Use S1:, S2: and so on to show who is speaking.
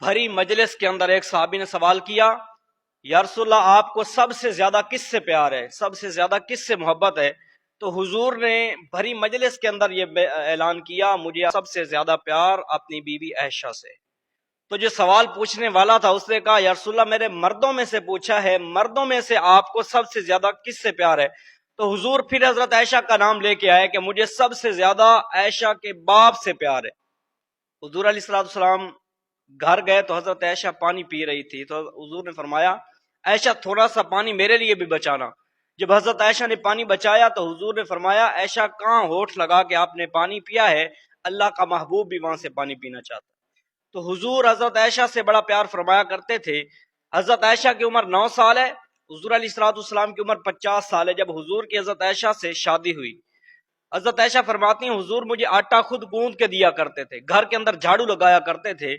S1: भरी मजलिस के अंदर एक सहाबी ने सवाल किया, या रसूलल्लाह आपको सबसे ज्यादा किससे प्यार है, सबसे ज्यादा किससे मोहब्बत है? तो हुजूर ने भरी मजलिस के अंदर ये ऐलान किया, मुझे सबसे ज्यादा प्यार अपनी बीवी आयशा से। तो जो सवाल पूछने वाला था उसने कहा, या रसूलल्लाह मेरे मर्दों में से पूछा है, मर्दों में से आपको सबसे ज्यादा किससे प्यार है? तो हुजूर फिर हजरत आयशा का नाम लेके आए कि मुझे सबसे ज्यादा आयशा के बाप से प्यार है। हुजूर अलैहिस्सलाम घर गए तो हजरत आयशा पानी पी रही थी, तो हुजूर ने फरमाया, आयशा थोड़ा सा पानी मेरे लिए भी बचाना। जब हजरत आयशा ने पानी बचाया तो हुजूर ने फरमाया, आयशा कहाँ होठ लगा के आपने पानी पिया है, अल्लाह का महबूब भी वहां से पानी पीना चाहता। तो हुजूर हजरत आयशा से बड़ा प्यार फरमाया करते थे। हजरत आयशा की उम्र 9 साल है, हुजूर अलैहिस्सलाम की उम्र 50 साल है जब हुजूर की हजरत आयशा से शादी हुई। हजरत आयशा फरमाती हैं, हुजूर मुझे आटा खुद गूंद के दिया करते थे, घर के अंदर झाड़ू लगाया करते थे।